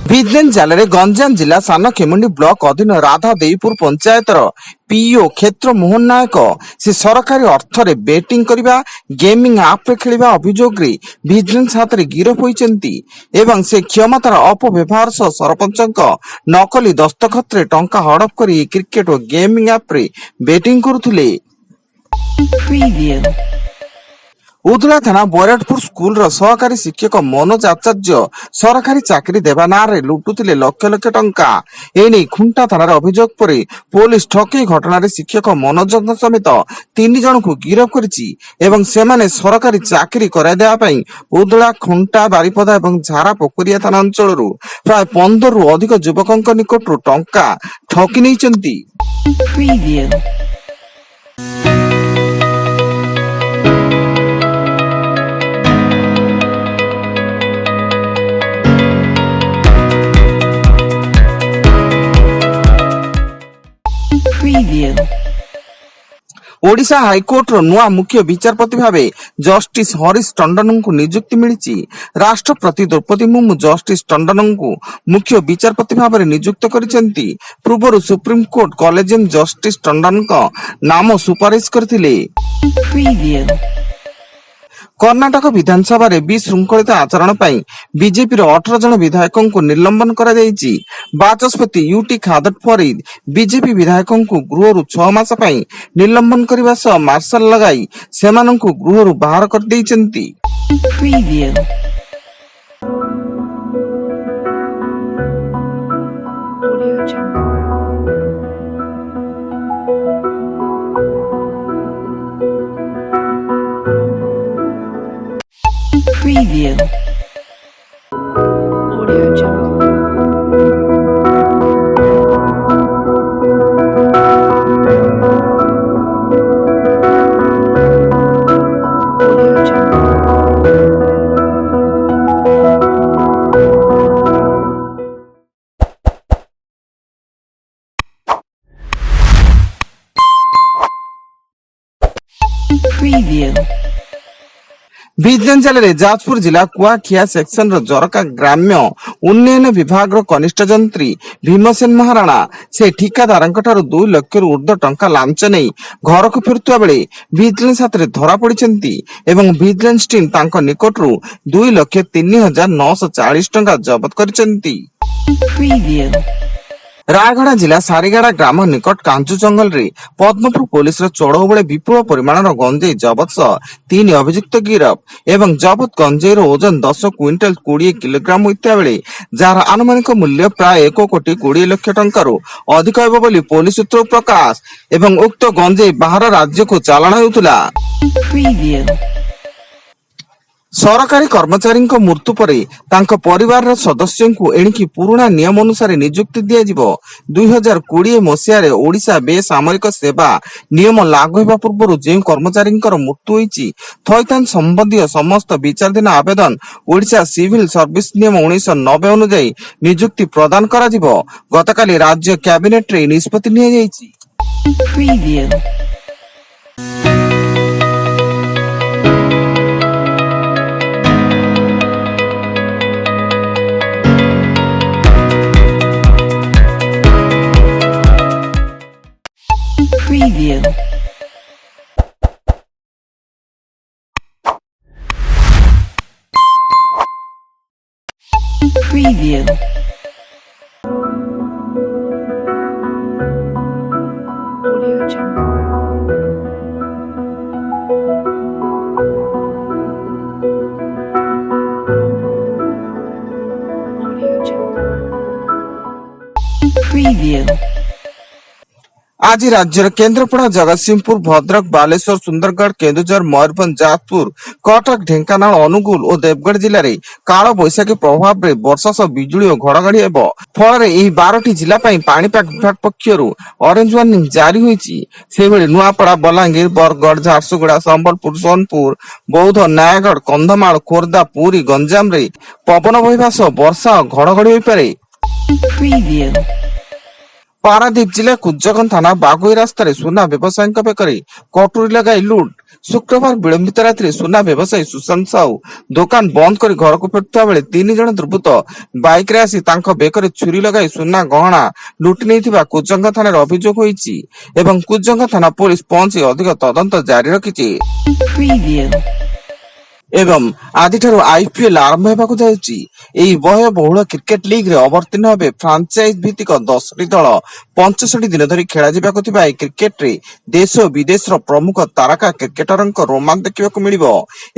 Vigilance ଜାଲରେ ଗଞ୍ଜାମ ଜିଲ୍ଲା Sanakhemundi block ଅଧୀନ ରାଧାଦେଇପୁର ପଞ୍ଚାୟତର ପିଇଓ କ୍ଷେତ୍ର ମୋହନ ନାୟକ ସେ ସରକାରୀ ଅର୍ଥରେ ବେଟିଂ କରିବା ଗେମିଂ ଆପ୍ରେ ଖେଳିବା ଅଭିଯୋଗରେ ଭିଜିଲାନ୍ସ ହାତରେ ଗିରଫ ହୋଇଛନ୍ତି ଏବଂ ସେ କ୍ଷମତାର ଅପବ୍ୟବହାର ସହ ସରପଞ୍ଚଙ୍କ ନକଲି ଦସ୍ତଖତରେ ଟଙ୍କା ହଡପ କରି କ୍ରିକେଟ ଓ ଗେମିଂ ଆପ୍ରେ ବେଟିଂ କରୁଥିଲେ। ଉଦଳା ଥାନା ବୈରାଟପୁର ସ୍କୁଲର ସହକାରୀ ଶିକ୍ଷକ ମନୋଜ ଆଚାର୍ଯ୍ୟ ସରକାରୀ ଚାକିରି ଦେବା ନାଁରେ ଲୁଟୁଥିଲେ ଲକ୍ଷ ଲକ୍ଷ ଟଙ୍କା। ଏନେଇ ଖୁଣ୍ଟା ଥାନାରେ ଅଭିଯୋଗ ପରେ ପୋଲିସ ଠକେଇ ଘଟଣାରେ ଶିକ୍ଷକ ମନୋଜଙ୍କ ସମେତ 3 ଜଣଙ୍କୁ ଗିରଫ କରିଛି ଏବଂ ସେମାନେ ସରକାରୀ ଚାକିରି କରାଇଦେବା ପାଇଁ ଉଦଳା, ଖୁଣ୍ଟା, ବାରିପଦା ଏବଂ ଝାରା ପୋଖରିଆ ଥାନା ଅଞ୍ଚଳରୁ ପ୍ରାୟ 15ରୁ ଅଧିକ ଯୁବକଙ୍କ ନିକଟରୁ ଟଙ୍କା ଠକି ନେଇଛନ୍ତି। ओडिशा हाईकोर्टर नुआ मुख्य विचारपति भावे जस्टिस हरीश टंडन को नियुक्ति मिली। राष्ट्रपति द्रौपदी मुर्मू जस्टिस टंडन को मुख्य विचारपति भाव नियुक्त करिसेंती। पूर्व supreme court collegium justice Tandon का नाम सुपारिश करथिले। कर्णाटक विधानसभा रे विशृंखलित आचरण पर बीजेपी 18 जन विधायकों को निलंबन करा जायछि। बाचस्पति यूटी खादर फरीद बीजेपी विधायकों को गृह 6 मास पर निलंबन करने सह मार्शल लगाई सेमानंकु गृह बाहर कर दैछन्ति। Preview. Audio Jungle. Audio Jungle. Preview. Vigilance ଜାଲରେ ଯାଜପୁର ଜିଲ୍ଲା କୁଆଖିଆ ସେକ୍ସନର ଜରକା ଗ୍ରାମ୍ୟ ଉନ୍ନୟନ ବିଭାଗର କନିଷ୍ଠ ଯନ୍ତ୍ରୀ ଭୀମସେନ ମହାରାଣା ସେ ଠିକାଦାରଙ୍କଠାରୁ 2 ଲକ୍ଷରୁ ଉର୍ଦ୍ଧ୍ବ ଟଙ୍କା ଲାଞ୍ଚ ନେଇ ଘରକୁ ଫେରୁଥିବା ବେଳେ ଭିଜିଲାନ୍ସ ହାତରେ ଧରା ପଡ଼ିଛନ୍ତି ଏବଂ ଭିଜିଲାନ୍ସ ଟିମ୍ ତାଙ୍କ ନିକଟରୁ 2,03,940 ଟଙ୍କା ଜବତ କରିଛନ୍ତି। रायगढ़ जिला सारीगाड़ा ग्राम निकट कांचु जंगल रे पद्मपुर पुलिस चढ़ऊ बेले विपुल परिमाण गंजेई जबत सह 3 अभियुक्त गिरफ एवं जबत गंजेईर ओजन 10 क्विंटल 20 किलोग्राम होता बेले जार आनुमानिक मूल्य प्राय 1,20,00,000 टंकार अधिक हेब बोली पुलिस सूत्र प्रकाश एवं उक्त गंजेई बाहर राज्य को चालाण हेउतला। सरकारी कर्मचारी मृत्यु पर परिवार सदस्य को एणिकी पुराना नियम अनुसार नियुक्ति दिया। 2020 मसीह ओडिशा बेसामरिक सेवा नियम लागू होगा पूर्व जो कर्मचारी मृत्यु होती थैथान संबंधी समस्त विचाराधीन आवेदन ओडिशा सिविल सर्विस नियम 1990 अनुଯାयୀ नियुक्ति प्रदान करा जिवो। गतकाली राज्य कैबिनेट रे निष्पत्ति निया जायछि। Preview. Preview. Audio Jungle. Audio Jungle. Preview. आज राज्य केन्द्रापड़ा, जगतसिंहपुर, भद्रक, बालेश्वर, सुंदरगढ़, केन्दुझर, मयूरभंज, जाजपुर, कटक, ढेंकानाल, अनुगुल और देवगढ़ जिले में काल बैशाखी प्रभाव में वर्षा सह बिजुली और घड़घड़ी हेब फल 12टी जिला पाणीपाग विभाग पक्षर ऑरेंज वार्निंग जारी होईछि। नुआपड़ा, बलांगीर, बरगढ़, झारसुगुड़ा, संबलपुर, सोनपुर, बौद्ध, नयागढ़, कंधमाल, खोर्धा, पुरी, गंजाम रे पवन बहिबा सह वर्षा और घड़घड़ी होई पारे। ପାରାଦୀପ ଜିଲ୍ଲା କୁଜଙ୍ଗନ ଥାନା ବାଗୁଇ ରାସ୍ତାରେ ସୁନା ବ୍ୟବସାୟୀଙ୍କ ବେକରେ କଟୁରୀ ଲଗାଇ ଲୁଟ୍। ଶୁକ୍ରବାର ବିଳମ୍ବିତ ରାତିରେ ସୁନା ବ୍ୟବସାୟୀ ସୁଶାନ୍ତ ସାହୁ ଦୋକାନ ବନ୍ଦ କରି ଘରକୁ ଫେରୁଥିବା ବେଳେ 3 ଜଣ ଦୁର୍ବୃତ୍ତ ବାଇକରେ ଆସି ତାଙ୍କ ବେକରେ ଛୁରୀ ଲଗାଇ ସୁନା ଗହଣା ଲୁଟି ନେଇଥିବା କୁଜଙ୍ଗ ଥାନାରେ ଅଭିଯୋଗ ହୋଇଛି ଏବଂ କୁଜଙ୍ଗ ଥାନା ପୋଲିସ ପହଞ୍ଚି ଅଧିକ ତଦନ୍ତ ଜାରି ରଖିଛି। Preview. ଏବଂ ଆଜିଠାରୁ ଆଇପିଏଲ୍ ଆରମ୍ଭ ହେବାକୁ ଯାଉଛି। ଏହି ବ୍ୟୟବହୁଳ କ୍ରିକେଟ ଲିଗ୍ରେ ଅବତୀର୍ଣ୍ଣ ହେବେ ଫ୍ରାଞ୍ଚାଇଜ ଭିତ୍ତିକ 10ଟି ଦଳ। 65 ଦିନ ଧରି ଖେଳାଯିବାକୁ ଥିବା ଏହି କ୍ରିକେଟରେ ଦେଶ ଓ ବିଦେଶର ପ୍ରମୁଖ ତାରକା କ୍ରିକେଟରଙ୍କ ରୋମାଞ୍ଚ ଦେଖିବାକୁ ମିଳିବ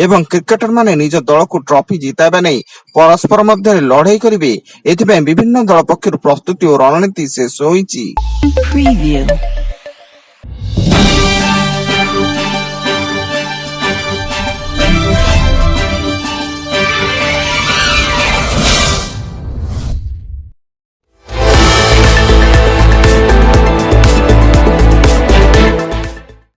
ଏବଂ କ୍ରିକେଟରମାନେ ନିଜ ଦଳକୁ ଟ୍ରଫି ଜିତାଇବା ନେଇ ପରସ୍ପର ମଧ୍ୟରେ ଲଢେଇ କରିବେ। ଏଥିପାଇଁ ବିଭିନ୍ନ ଦଳ ପକ୍ଷରୁ ପ୍ରସ୍ତୁତି ଓ ରଣନୀତି ଶେଷ ହୋଇଛି। Preview.